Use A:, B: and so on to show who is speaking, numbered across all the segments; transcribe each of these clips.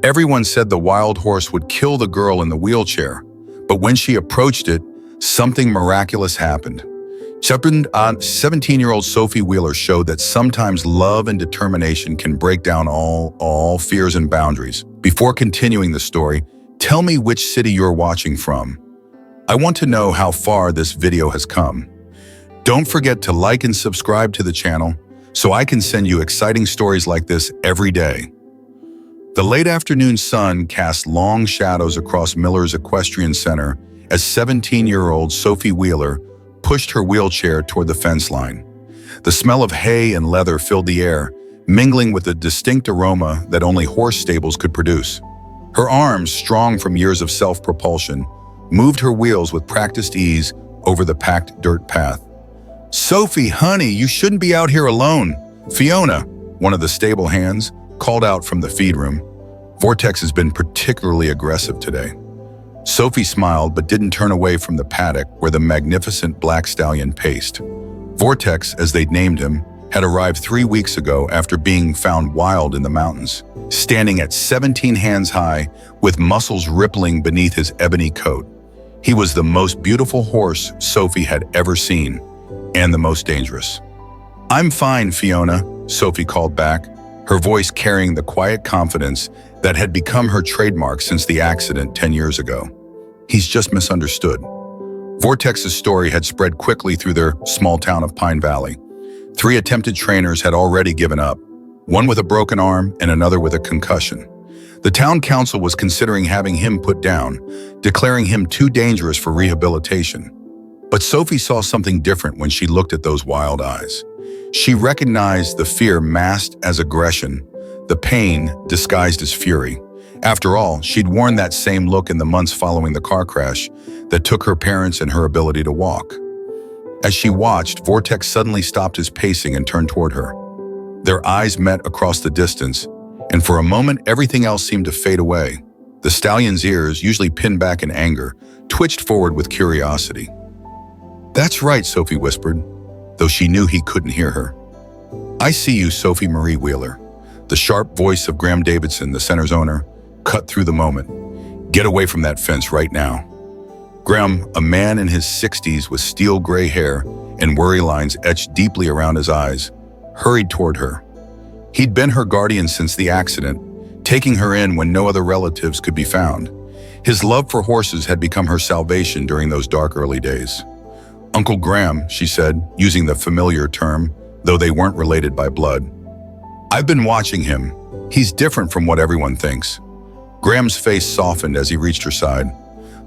A: Everyone said the wild horse would kill the girl in the wheelchair, but when she approached it, something miraculous happened. 17-year-old Sophie Wheeler showed that sometimes love and determination can break down all fears and boundaries. Before continuing the story, tell me which city you're watching from. I want to know how far this video has come. Don't forget to like and subscribe to the channel so I can send you exciting stories like this every day. The late afternoon sun cast long shadows across Miller's Equestrian Center as 17-year-old Sophie Wheeler pushed her wheelchair toward the fence line. The smell of hay and leather filled the air, mingling with a distinct aroma that only horse stables could produce. Her arms, strong from years of self-propulsion, moved her wheels with practiced ease over the packed dirt path. "Sophie, honey, you shouldn't be out here alone." Fiona, one of the stable hands, called out from the feed room. "Vortex has been particularly aggressive today." Sophie smiled but didn't turn away from the paddock where the magnificent black stallion paced. Vortex, as they'd named him, had arrived 3 weeks ago after being found wild in the mountains, standing at 17 hands high with muscles rippling beneath his ebony coat. He was the most beautiful horse Sophie had ever seen, and the most dangerous. "I'm fine, Fiona," Sophie called back, her voice carrying the quiet confidence that had become her trademark since the accident 10 years ago. "He's just misunderstood." Vortex's story had spread quickly through their small town of Pine Valley. 3 attempted trainers had already given up, one with a broken arm and another with a concussion. The town council was considering having him put down, declaring him too dangerous for rehabilitation. But Sophie saw something different when she looked at those wild eyes. She recognized the fear masked as aggression, the pain disguised as fury. After all, she'd worn that same look in the months following the car crash that took her parents and her ability to walk. As she watched, Vortex suddenly stopped his pacing and turned toward her. Their eyes met across the distance, and for a moment everything else seemed to fade away. The stallion's ears, usually pinned back in anger, twitched forward with curiosity. "That's right," Sophie whispered, though she knew he couldn't hear her. "I see you, Sophie Marie Wheeler." The sharp voice of Graham Davidson, the center's owner, cut through the moment. "Get away from that fence right now." Graham, a man in his 60s with steel gray hair and worry lines etched deeply around his eyes, hurried toward her. He'd been her guardian since the accident, taking her in when no other relatives could be found. His love for horses had become her salvation during those dark early days. "Uncle Graham," she said, using the familiar term, though they weren't related by blood. "I've been watching him. He's different from what everyone thinks." Graham's face softened as he reached her side.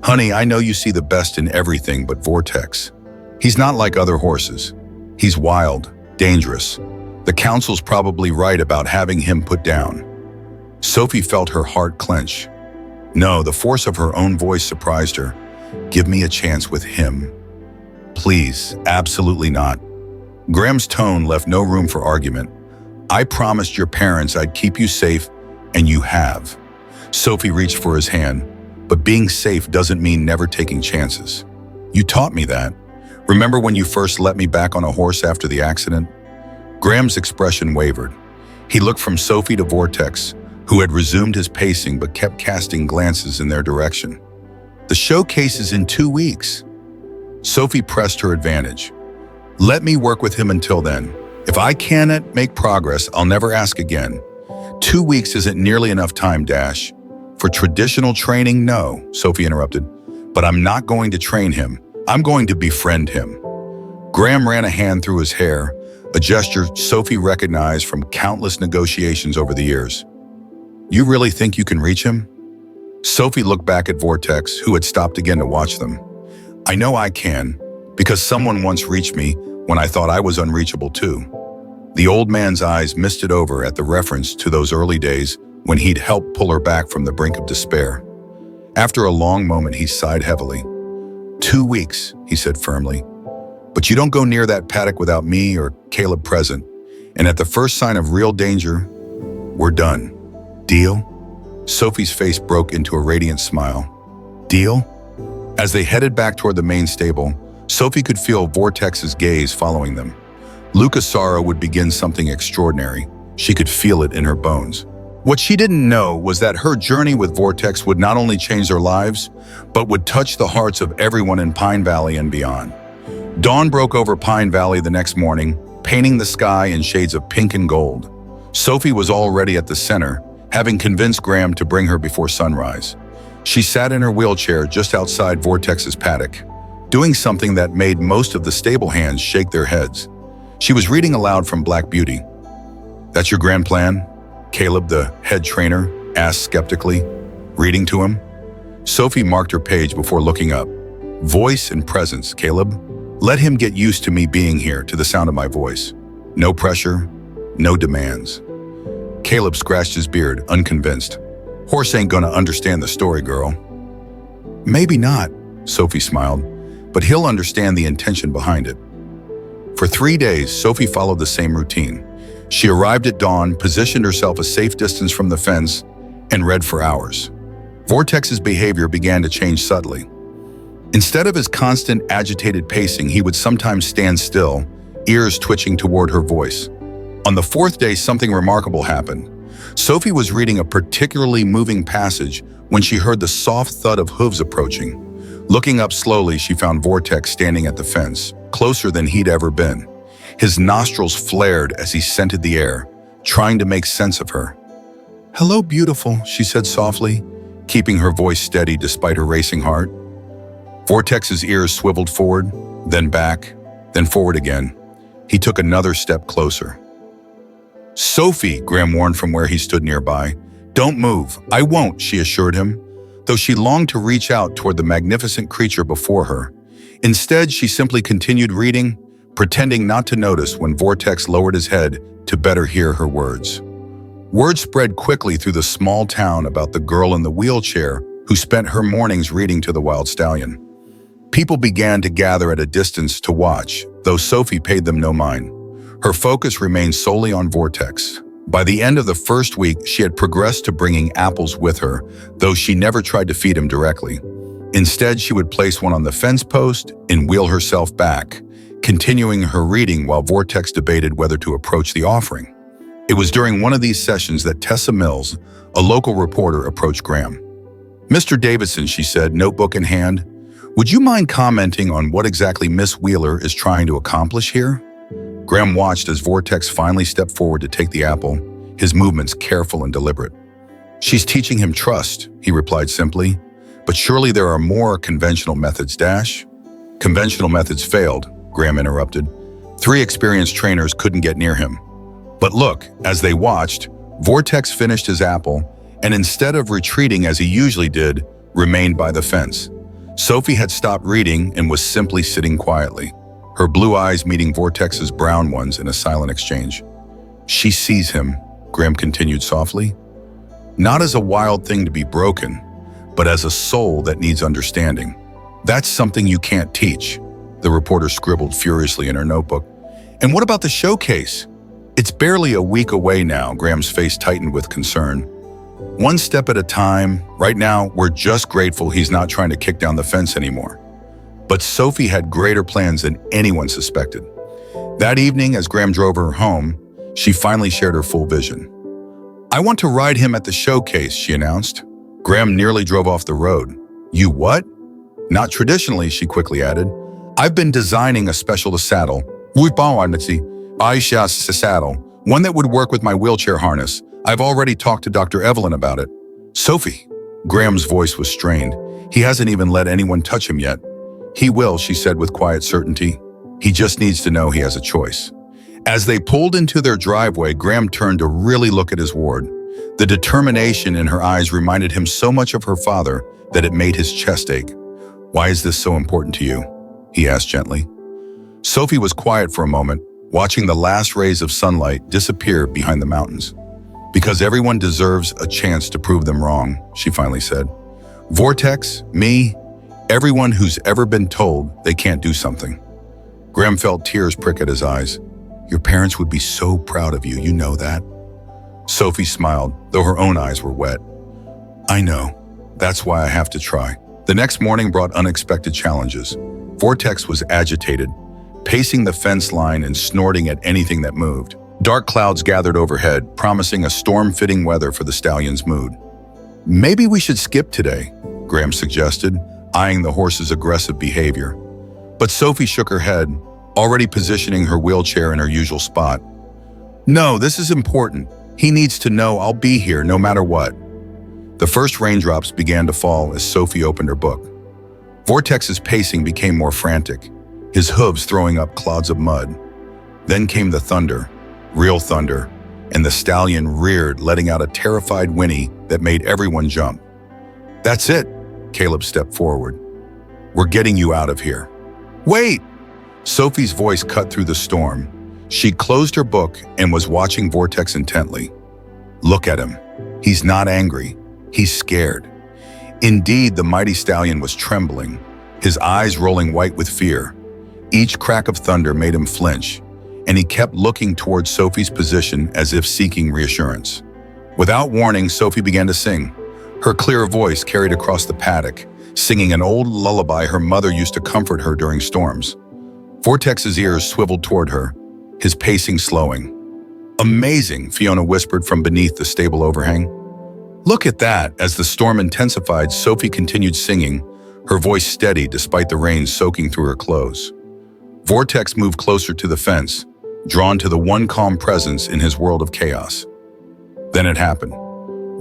A: "Honey, I know you see the best in everything but Vortex. He's not like other horses. He's wild, dangerous. The council's probably right about having him put down." Sophie felt her heart clench. No, the force of her own voice surprised her. "Give me a chance with him." "Please, absolutely not." Graham's tone left no room for argument. "I promised your parents I'd keep you safe, and you have." Sophie reached for his hand, but being safe doesn't mean never taking chances. "You taught me that. Remember when you first let me back on a horse after the accident?" Graham's expression wavered. He looked from Sophie to Vortex, who had resumed his pacing but kept casting glances in their direction. "The showcase is in 2 weeks." Sophie pressed her advantage. "Let me work with him until then. If I cannot make progress, I'll never ask again." 2 weeks isn't nearly enough time, Dash. "For traditional training, no," Sophie interrupted. "But I'm not going to train him. I'm going to befriend him." Graham ran a hand through his hair, a gesture Sophie recognized from countless negotiations over the years. "You really think you can reach him?" Sophie looked back at Vortex, who had stopped again to watch them. "I know I can, because someone once reached me when I thought I was unreachable too." The old man's eyes misted over at the reference to those early days when he'd helped pull her back from the brink of despair. After a long moment, he sighed heavily. 2 weeks, he said firmly. "But you don't go near that paddock without me or Caleb present, and at the first sign of real danger, we're done. Deal?" Sophie's face broke into a radiant smile. "Deal?" As they headed back toward the main stable, Sophie could feel Vortex's gaze following them. Lucas Sara would begin something extraordinary. She could feel it in her bones. What she didn't know was that her journey with Vortex would not only change their lives, but would touch the hearts of everyone in Pine Valley and beyond. Dawn broke over Pine Valley the next morning, painting the sky in shades of pink and gold. Sophie was already at the center, having convinced Graham to bring her before sunrise. She sat in her wheelchair just outside Vortex's paddock, doing something that made most of the stable hands shake their heads. She was reading aloud from Black Beauty. "That's your grand plan?" Caleb, the head trainer, asked skeptically, reading to him. Sophie marked her page before looking up. "Voice and presence, Caleb. Let him get used to me being here, to the sound of my voice. No pressure, no demands." Caleb scratched his beard, unconvinced. "Horse ain't gonna understand the story, girl." "Maybe not," Sophie smiled, "but he'll understand the intention behind it." For 3 days, Sophie followed the same routine. She arrived at dawn, positioned herself a safe distance from the fence, and read for hours. Vortex's behavior began to change subtly. Instead of his constant, agitated pacing, he would sometimes stand still, ears twitching toward her voice. On the 4th day, something remarkable happened. Sophie was reading a particularly moving passage when she heard the soft thud of hooves approaching. Looking up slowly, she found Vortex standing at the fence, closer than he'd ever been. His nostrils flared as he scented the air, trying to make sense of her. "Hello, beautiful," she said softly, keeping her voice steady despite her racing heart. Vortex's ears swiveled forward, then back, then forward again. He took another step closer. "Sophie," Graham warned from where he stood nearby. "Don't move." "I won't," she assured him, though she longed to reach out toward the magnificent creature before her. Instead, she simply continued reading, pretending not to notice when Vortex lowered his head to better hear her words. Word spread quickly through the small town about the girl in the wheelchair who spent her mornings reading to the wild stallion. People began to gather at a distance to watch, though Sophie paid them no mind. Her focus remained solely on Vortex. By the end of the first week, she had progressed to bringing apples with her, though she never tried to feed him directly. Instead, she would place one on the fence post and wheel herself back, continuing her reading while Vortex debated whether to approach the offering. It was during one of these sessions that Tessa Mills, a local reporter, approached Graham. "Mr. Davidson," she said, notebook in hand, "would you mind commenting on what exactly Miss Wheeler is trying to accomplish here?" Graham watched as Vortex finally stepped forward to take the apple, his movements careful and deliberate. "She's teaching him trust," he replied simply. "But surely there are more conventional methods, Dash." "Conventional methods failed," Graham interrupted. 3 experienced trainers couldn't get near him. But look, as they watched, Vortex finished his apple, and instead of retreating as he usually did, remained by the fence. Sophie had stopped reading and was simply sitting quietly, her blue eyes meeting Vortex's brown ones in a silent exchange. "She sees him," Graham continued softly, "not as a wild thing to be broken, but as a soul that needs understanding. That's something you can't teach," the reporter scribbled furiously in her notebook. "And what about the showcase?" "It's barely a week away now," Graham's face tightened with concern. "One step at a time. Right now, we're just grateful he's not trying to kick down the fence anymore." But Sophie had greater plans than anyone suspected. That evening, as Graham drove her home, she finally shared her full vision. "I want to ride him at the showcase," she announced. Graham nearly drove off the road. "You what?" "Not traditionally," she quickly added. "I've been designing a special saddle. Saddle, one that would work with my wheelchair harness. I've already talked to Dr. Evelyn about it." "Sophie," Graham's voice was strained. "He hasn't even let anyone touch him yet." "He will," she said with quiet certainty. "He just needs to know he has a choice." As they pulled into their driveway, Graham turned to really look at his ward. The determination in her eyes reminded him so much of her father that it made his chest ache. "Why is this so important to you?" he asked gently. Sophie was quiet for a moment, watching the last rays of sunlight disappear behind the mountains. "Because everyone deserves a chance to prove them wrong," she finally said. "Vortex, me, everyone who's ever been told they can't do something." Graham felt tears prick at his eyes. "Your parents would be so proud of you, you know that." Sophie smiled, though her own eyes were wet. "I know. That's why I have to try." The next morning brought unexpected challenges. Vortex was agitated, pacing the fence line and snorting at anything that moved. Dark clouds gathered overhead, promising a storm-fitting weather for the stallion's mood. "Maybe we should skip today," Graham suggested, eyeing the horse's aggressive behavior. But Sophie shook her head, already positioning her wheelchair in her usual spot. "No, this is important. He needs to know I'll be here no matter what." The first raindrops began to fall as Sophie opened her book. Vortex's pacing became more frantic, his hooves throwing up clouds of mud. Then came the thunder, real thunder, and the stallion reared, letting out a terrified whinny that made everyone jump. "That's it," Caleb stepped forward. "We're getting you out of here." "Wait!" Sophie's voice cut through the storm. She closed her book and was watching Vortex intently. "Look at him. He's not angry. He's scared." Indeed, the mighty stallion was trembling, his eyes rolling white with fear. Each crack of thunder made him flinch, and he kept looking towards Sophie's position as if seeking reassurance. Without warning, Sophie began to sing. Her clear voice carried across the paddock, singing an old lullaby her mother used to comfort her during storms. Vortex's ears swiveled toward her, his pacing slowing. "Amazing," Fiona whispered from beneath the stable overhang. "Look at that." As the storm intensified, Sophie continued singing, her voice steady despite the rain soaking through her clothes. Vortex moved closer to the fence, drawn to the one calm presence in his world of chaos. Then it happened.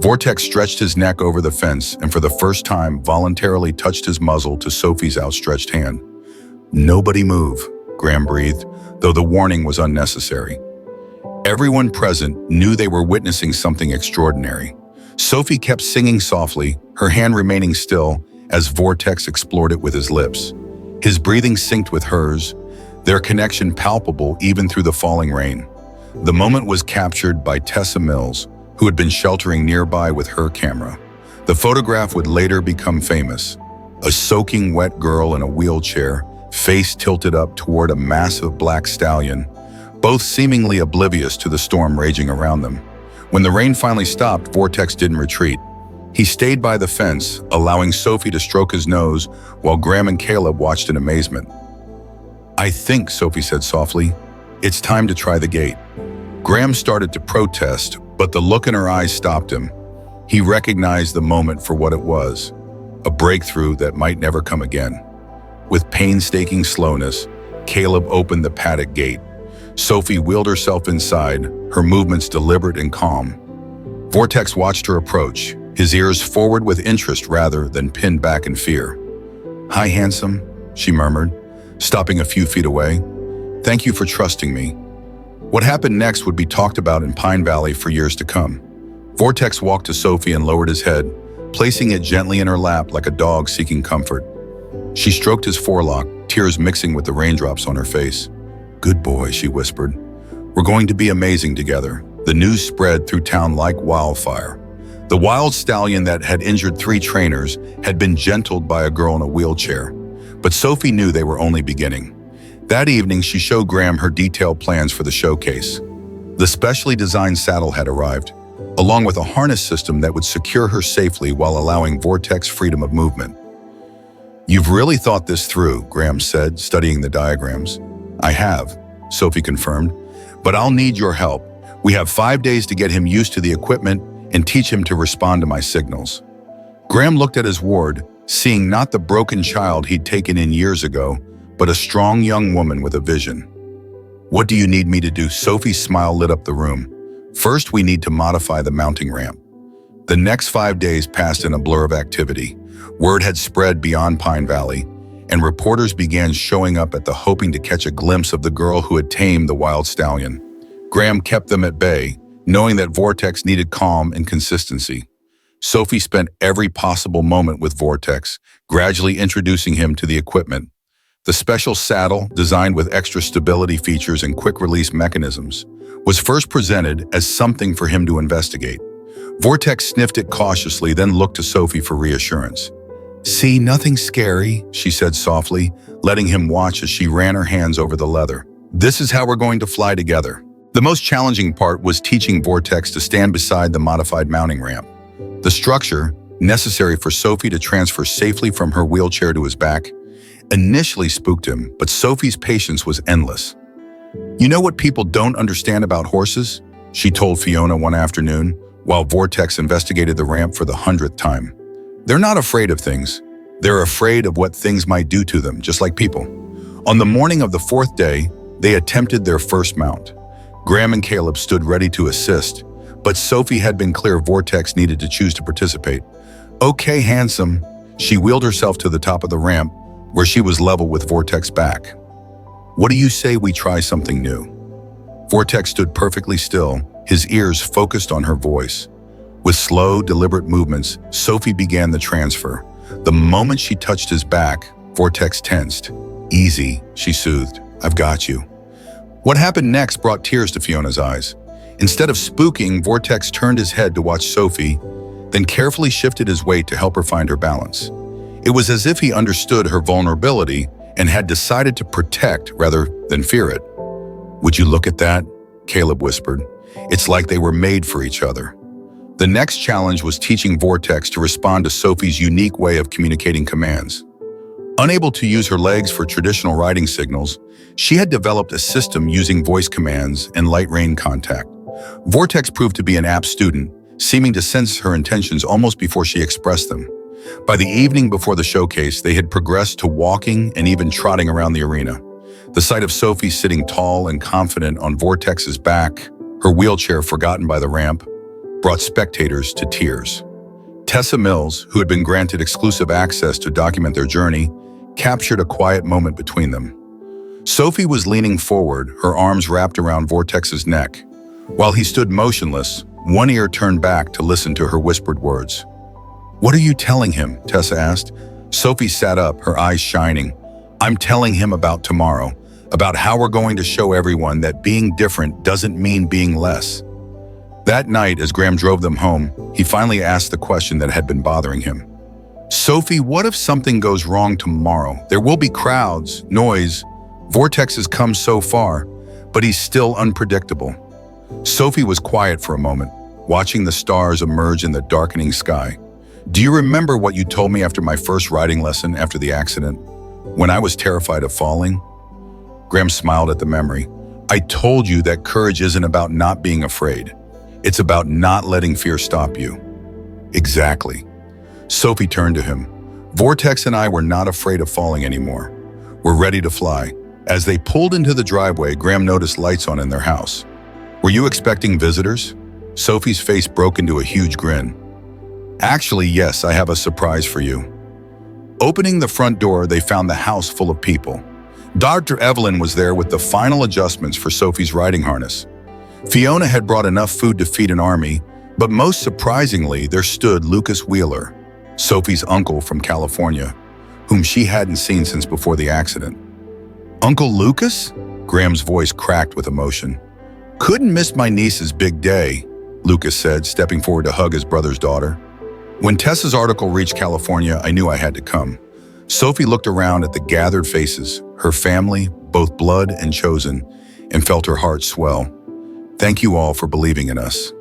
A: Vortex stretched his neck over the fence and for the first time voluntarily touched his muzzle to Sophie's outstretched hand. "Nobody move," Graham breathed, though the warning was unnecessary. Everyone present knew they were witnessing something extraordinary. Sophie kept singing softly, her hand remaining still as Vortex explored it with his lips. His breathing synced with hers, their connection palpable even through the falling rain. The moment was captured by Tessa Mills, who had been sheltering nearby with her camera. The photograph would later become famous. A soaking wet girl in a wheelchair, face tilted up toward a massive black stallion, both seemingly oblivious to the storm raging around them. When the rain finally stopped, Vortex didn't retreat. He stayed by the fence, allowing Sophie to stroke his nose while Graham and Caleb watched in amazement. "I think," Sophie said softly, "it's time to try the gate." Graham started to protest, but the look in her eyes stopped him. He recognized the moment for what it was, a breakthrough that might never come again. With painstaking slowness, Caleb opened the paddock gate. Sophie wheeled herself inside, her movements deliberate and calm. Vortex watched her approach, his ears forward with interest rather than pinned back in fear. "Hi, handsome," she murmured, stopping a few feet away. "Thank you for trusting me." What happened next would be talked about in Pine Valley for years to come. Vortex walked to Sophie and lowered his head, placing it gently in her lap like a dog seeking comfort. She stroked his forelock, tears mixing with the raindrops on her face. "Good boy," she whispered. "We're going to be amazing together." The news spread through town like wildfire. The wild stallion that had injured 3 trainers had been gentled by a girl in a wheelchair. But Sophie knew they were only beginning. That evening, she showed Graham her detailed plans for the showcase. The specially designed saddle had arrived, along with a harness system that would secure her safely while allowing Vortex freedom of movement. "You've really thought this through," Graham said, studying the diagrams. "I have," Sophie confirmed, "but I'll need your help. We have 5 days to get him used to the equipment and teach him to respond to my signals." Graham looked at his ward, seeing not the broken child he'd taken in years ago, but a strong young woman with a vision. "What do you need me to do?" Sophie's smile lit up the room. "First, we need to modify the mounting ramp." The next 5 days passed in a blur of activity. Word had spread beyond Pine Valley, and reporters began showing up at the hoping to catch a glimpse of the girl who had tamed the wild stallion. Graham kept them at bay, knowing that Vortex needed calm and consistency. Sophie spent every possible moment with Vortex, gradually introducing him to the equipment. The special saddle, designed with extra stability features and quick-release mechanisms, was first presented as something for him to investigate. Vortex sniffed it cautiously, then looked to Sophie for reassurance. "See, nothing scary," she said softly, letting him watch as she ran her hands over the leather. "This is how we're going to fly together." The most challenging part was teaching Vortex to stand beside the modified mounting ramp. The structure, necessary for Sophie to transfer safely from her wheelchair to his back, initially spooked him, but Sophie's patience was endless. You know what people don't understand about horses? She told Fiona one afternoon, while Vortex investigated the ramp for the 100th time. They're not afraid of things. They're afraid of what things might do to them, just like people. On the morning of the 4th day, they attempted their first mount. Graham and Caleb stood ready to assist, but Sophie had been clear Vortex needed to choose to participate. Okay, handsome. She wheeled herself to the top of the ramp, where she was level with Vortex back. What do you say we try something new? Vortex stood perfectly still, his ears focused on her voice. With slow, deliberate movements, Sophie began the transfer. The moment she touched his back, Vortex tensed. Easy, she soothed. I've got you. What happened next brought tears to Fiona's eyes. Instead of spooking, Vortex turned his head to watch Sophie, then carefully shifted his weight to help her find her balance. It was as if he understood her vulnerability and had decided to protect rather than fear it. Would you look at that? Caleb whispered. It's like they were made for each other. The next challenge was teaching Vortex to respond to Sophie's unique way of communicating commands. Unable to use her legs for traditional riding signals, she had developed a system using voice commands and light rein contact. Vortex proved to be an apt student, seeming to sense her intentions almost before she expressed them. By the evening before the showcase, they had progressed to walking and even trotting around the arena. The sight of Sophie sitting tall and confident on Vortex's back, her wheelchair forgotten by the ramp, brought spectators to tears. Tessa Mills, who had been granted exclusive access to document their journey, captured a quiet moment between them. Sophie was leaning forward, her arms wrapped around Vortex's neck. While he stood motionless, one ear turned back to listen to her whispered words. What are you telling him? Tessa asked. Sophie sat up, her eyes shining. I'm telling him about tomorrow, about how we're going to show everyone that being different doesn't mean being less. That night, as Graham drove them home, he finally asked the question that had been bothering him. Sophie, what if something goes wrong tomorrow? There will be crowds, noise. Vortex has come so far, but he's still unpredictable. Sophie was quiet for a moment, watching the stars emerge in the darkening sky. Do you remember what you told me after my first riding lesson after the accident, when I was terrified of falling? Graham smiled at the memory. I told you that courage isn't about not being afraid. It's about not letting fear stop you. Exactly. Sophie turned to him. Vortex and I were not afraid of falling anymore. We're ready to fly. As they pulled into the driveway, Graham noticed lights on in their house. Were you expecting visitors? Sophie's face broke into a huge grin. Actually, yes, I have a surprise for you. Opening the front door, they found the house full of people. Dr. Evelyn was there with the final adjustments for Sophie's riding harness. Fiona had brought enough food to feed an army, but most surprisingly, there stood Lucas Wheeler, Sophie's uncle from California, whom she hadn't seen since before the accident. Uncle Lucas? Graham's voice cracked with emotion. Couldn't miss my niece's big day, Lucas said, stepping forward to hug his brother's daughter. When Tessa's article reached California, I knew I had to come. Sophie looked around at the gathered faces, her family, both blood and chosen, and felt her heart swell. Thank you all for believing in us.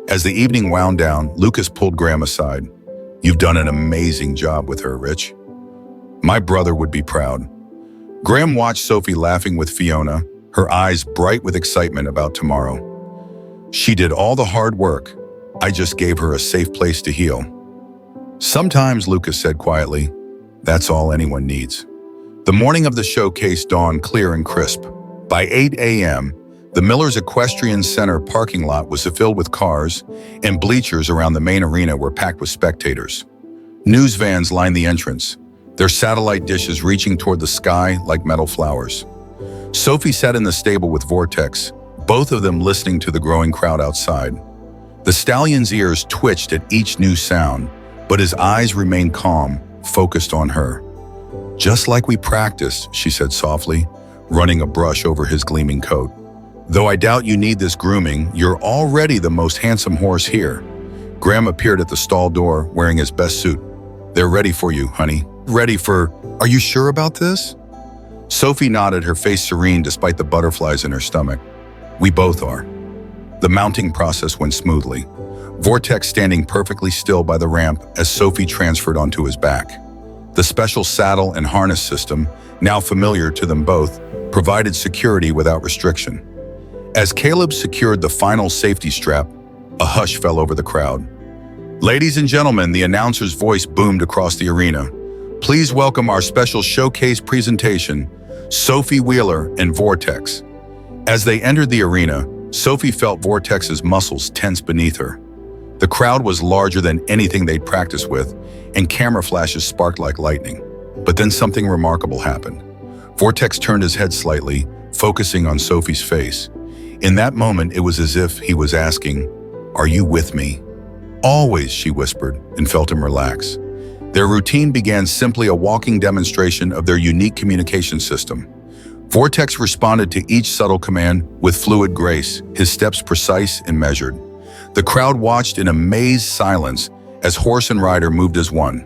A: As the evening wound down, Lucas pulled Graham aside. You've done an amazing job with her, Rich. My brother would be proud. Graham watched Sophie laughing with Fiona, her eyes bright with excitement about tomorrow. She did all the hard work. I just gave her a safe place to heal. Sometimes, Lucas said quietly, that's all anyone needs. The morning of the showcase dawned clear and crisp. By 8 a.m., the Miller's Equestrian Center parking lot was filled with cars, and bleachers around the main arena were packed with spectators. News vans lined the entrance, their satellite dishes reaching toward the sky like metal flowers. Sophie sat in the stable with Vortex, both of them listening to the growing crowd outside. The stallion's ears twitched at each new sound, but his eyes remained calm, focused on her. Just like we practiced, she said softly, running a brush over his gleaming coat. Though I doubt you need this grooming, you're already the most handsome horse here. Graham appeared at the stall door, wearing his best suit. They're ready for you, honey. Ready for... Are you sure about this? Sophie nodded, her face serene despite the butterflies in her stomach. We both are. The mounting process went smoothly, Vortex standing perfectly still by the ramp as Sophie transferred onto his back. The special saddle and harness system, now familiar to them both, provided security without restriction. As Caleb secured the final safety strap, a hush fell over the crowd. Ladies and gentlemen, the announcer's voice boomed across the arena. Please welcome our special showcase presentation, Sophie Wheeler and Vortex. As they entered the arena, Sophie felt Vortex's muscles tense beneath her. The crowd was larger than anything they'd practiced with, and camera flashes sparked like lightning. But then something remarkable happened. Vortex turned his head slightly, focusing on Sophie's face. In that moment, it was as if he was asking, "Are you with me?" "Always," she whispered, and felt him relax. Their routine began simply a walking demonstration of their unique communication system. Vortex responded to each subtle command with fluid grace, his steps precise and measured. The crowd watched in amazed silence as horse and rider moved as one.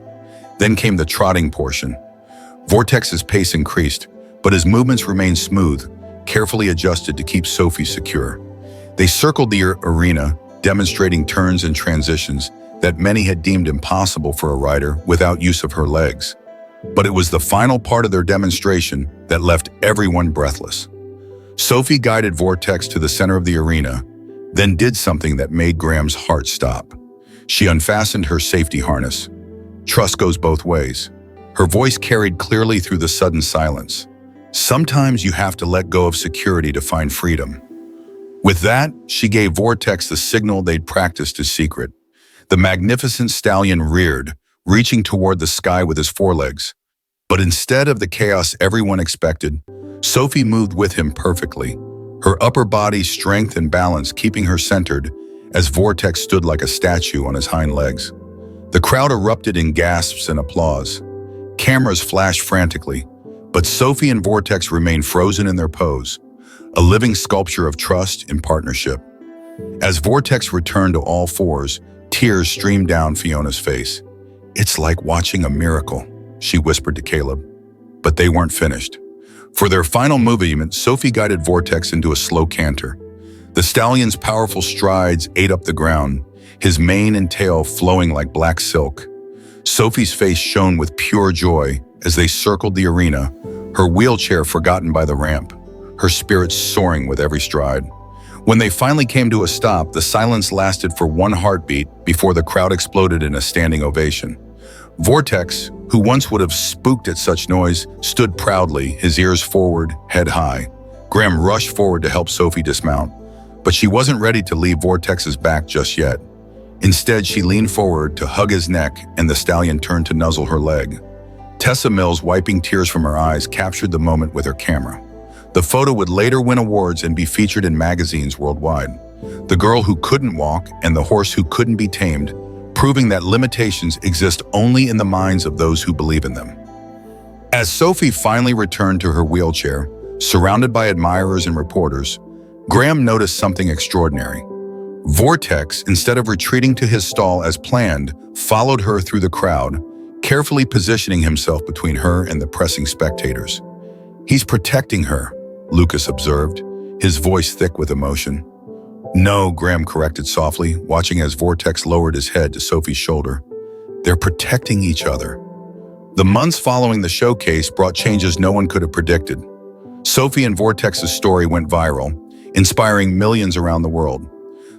A: Then came the trotting portion. Vortex's pace increased, but his movements remained smooth, carefully adjusted to keep Sophie secure. They circled the arena, demonstrating turns and transitions that many had deemed impossible for a rider without use of her legs. But it was the final part of their demonstration that left everyone breathless. Sophie guided Vortex to the center of the arena, then did something that made Graham's heart stop. She unfastened her safety harness. Trust goes both ways. Her voice carried clearly through the sudden silence. Sometimes you have to let go of security to find freedom. With that, she gave Vortex the signal they'd practiced in secret. The magnificent stallion reared, reaching toward the sky with his forelegs. But instead of the chaos everyone expected, Sophie moved with him perfectly, her upper body strength and balance keeping her centered as Vortex stood like a statue on his hind legs. The crowd erupted in gasps and applause. Cameras flashed frantically, but Sophie and Vortex remained frozen in their pose, a living sculpture of trust and partnership. As Vortex returned to all fours, tears streamed down Fiona's face. "It's like watching a miracle," she whispered to Caleb. But they weren't finished. For their final movement, Sophie guided Vortex into a slow canter. The stallion's powerful strides ate up the ground, his mane and tail flowing like black silk. Sophie's face shone with pure joy as they circled the arena, her wheelchair forgotten by the ramp, her spirits soaring with every stride. When they finally came to a stop, the silence lasted for one heartbeat before the crowd exploded in a standing ovation. Vortex, who once would have spooked at such noise, stood proudly, his ears forward, head high. Graham rushed forward to help Sophie dismount, but she wasn't ready to leave Vortex's back just yet. Instead, she leaned forward to hug his neck, and the stallion turned to nuzzle her leg. Tessa Mills, wiping tears from her eyes, captured the moment with her camera. The photo would later win awards and be featured in magazines worldwide. The girl who couldn't walk and the horse who couldn't be tamed, proving that limitations exist only in the minds of those who believe in them. As Sophie finally returned to her wheelchair, surrounded by admirers and reporters, Graham noticed something extraordinary. Vortex, instead of retreating to his stall as planned, followed her through the crowd, carefully positioning himself between her and the pressing spectators. "He's protecting her," Lucas observed, his voice thick with emotion. "No," Graham corrected softly, watching as Vortex lowered his head to Sophie's shoulder. "They're protecting each other." The months following the showcase brought changes no one could have predicted. Sophie and Vortex's story went viral, inspiring millions around the world.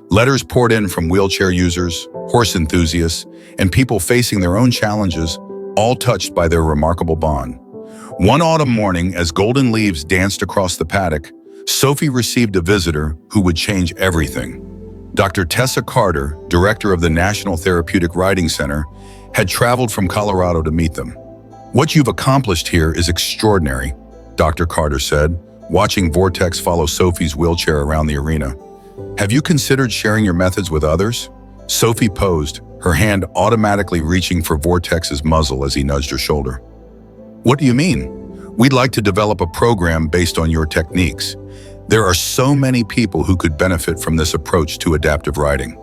A: Letters poured in from wheelchair users, horse enthusiasts, and people facing their own challenges, all touched by their remarkable bond. One autumn morning, as golden leaves danced across the paddock, Sophie received a visitor who would change everything. Dr. Tessa Carter, director of the National Therapeutic Riding Center, had traveled from Colorado to meet them. "What you've accomplished here is extraordinary," Dr. Carter said, watching Vortex follow Sophie's wheelchair around the arena. "Have you considered sharing your methods with others?" Sophie posed, her hand automatically reaching for Vortex's muzzle as he nudged her shoulder. "What do you mean?" "We'd like to develop a program based on your techniques. There are so many people who could benefit from this approach to adaptive riding."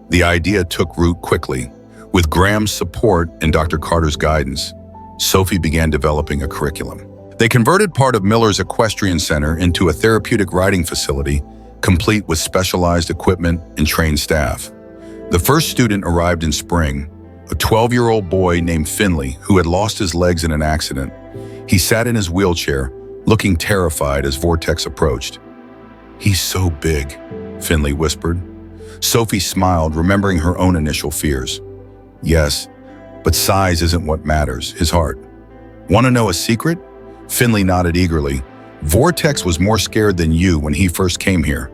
A: The idea took root quickly. With Graham's support and Dr. Carter's guidance, Sophie began developing a curriculum. They converted part of Miller's Equestrian Center into a therapeutic riding facility, complete with specialized equipment and trained staff. The first student arrived in spring, a 12-year-old boy named Finley who had lost his legs in an accident. He sat in his wheelchair, looking terrified as Vortex approached. "He's so big," Finley whispered. Sophie smiled, remembering her own initial fears. "Yes, but size isn't what matters, his heart." "Want to know a secret?" Finley nodded eagerly. "Vortex was more scared than you when he first came here.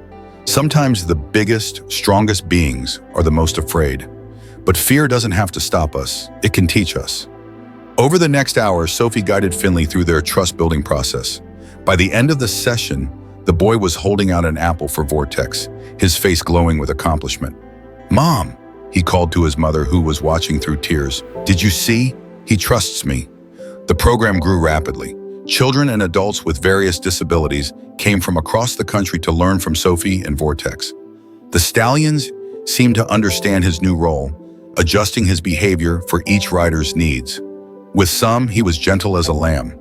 A: Sometimes the biggest, strongest beings are the most afraid. But fear doesn't have to stop us. It can teach us." Over the next hour, Sophie guided Finley through their trust-building process. By the end of the session, the boy was holding out an apple for Vortex, his face glowing with accomplishment. "Mom," he called to his mother, who was watching through tears. "Did you see? He trusts me." The program grew rapidly. Children and adults with various disabilities came from across the country to learn from Sophie and Vortex. The stallions seemed to understand his new role, adjusting his behavior for each rider's needs. With some, he was gentle as a lamb.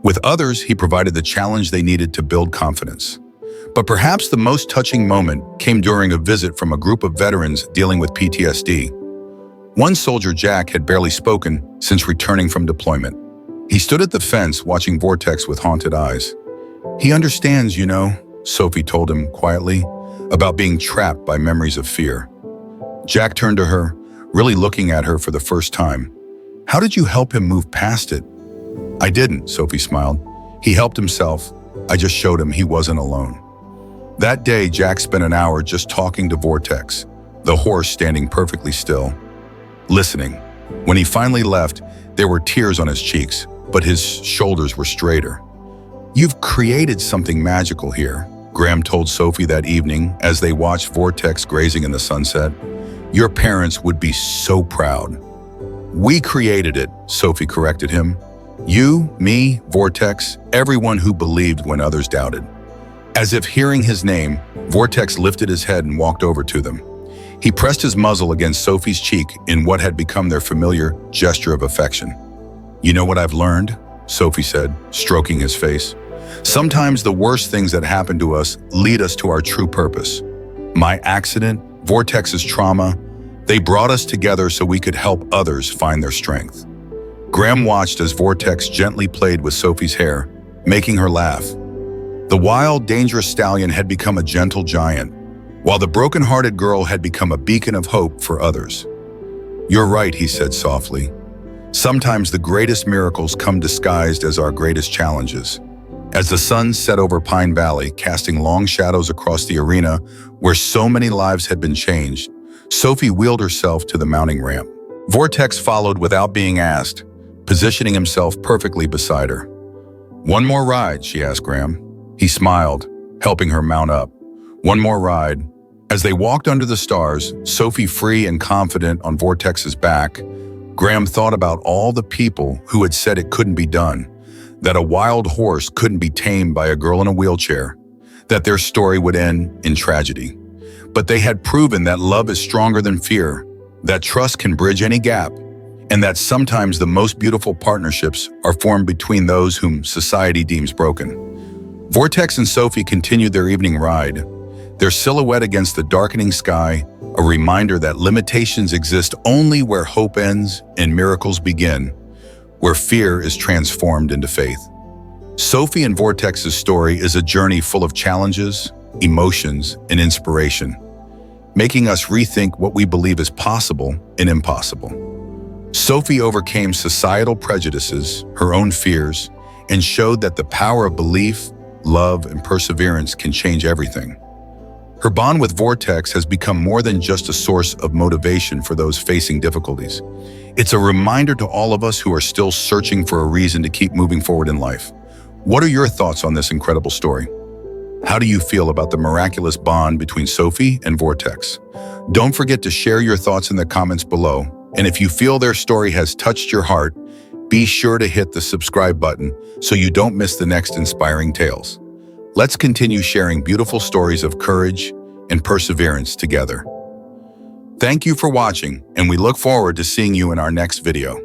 A: With others, he provided the challenge they needed to build confidence. But perhaps the most touching moment came during a visit from a group of veterans dealing with PTSD. One soldier, Jack, had barely spoken since returning from deployment. He stood at the fence watching Vortex with haunted eyes. "He understands, you know," Sophie told him quietly, about being trapped by memories of fear. Jack turned to her, really looking at her for the first time. "How did you help him move past it?" "I didn't," Sophie smiled. "He helped himself. I just showed him he wasn't alone." That day, Jack spent an hour just talking to Vortex, the horse standing perfectly still, listening. When he finally left, there were tears on his cheeks, but his shoulders were straighter. "You've created something magical here," Graham told Sophie that evening as they watched Vortex grazing in the sunset. "Your parents would be so proud." "We created it," Sophie corrected him. "You, me, Vortex, everyone who believed when others doubted." As if hearing his name, Vortex lifted his head and walked over to them. He pressed his muzzle against Sophie's cheek in what had become their familiar gesture of affection. "You know what I've learned?" Sophie said, stroking his face. "Sometimes the worst things that happen to us lead us to our true purpose. My accident, Vortex's trauma, they brought us together so we could help others find their strength." Graham watched as Vortex gently played with Sophie's hair, making her laugh. The wild, dangerous stallion had become a gentle giant, while the broken-hearted girl had become a beacon of hope for others. "You're right," he said softly. "Sometimes the greatest miracles come disguised as our greatest challenges." As the sun set over Pine Valley, casting long shadows across the arena where so many lives had been changed, Sophie wheeled herself to the mounting ramp. Vortex followed without being asked, positioning himself perfectly beside her. "One more ride?" she asked Graham. He smiled, helping her mount up. "One more ride." As they walked under the stars, Sophie free and confident on Vortex's back, Graham thought about all the people who had said it couldn't be done, that a wild horse couldn't be tamed by a girl in a wheelchair, that their story would end in tragedy. But they had proven that love is stronger than fear, that trust can bridge any gap, and that sometimes the most beautiful partnerships are formed between those whom society deems broken. Vortex and Sophie continued their evening ride, their silhouette against the darkening sky, a reminder that limitations exist only where hope ends and miracles begin, where fear is transformed into faith. Sophie and Vortex's story is a journey full of challenges, emotions, and inspiration, making us rethink what we believe is possible and impossible. Sophie overcame societal prejudices, her own fears, and showed that the power of belief, love, and perseverance can change everything. Her bond with Vortex has become more than just a source of motivation for those facing difficulties. It's a reminder to all of us who are still searching for a reason to keep moving forward in life. What are your thoughts on this incredible story? How do you feel about the miraculous bond between Sophie and Vortex? Don't forget to share your thoughts in the comments below. And if you feel their story has touched your heart, be sure to hit the subscribe button so you don't miss the next inspiring tales. Let's continue sharing beautiful stories of courage and perseverance together. Thank you for watching, and we look forward to seeing you in our next video.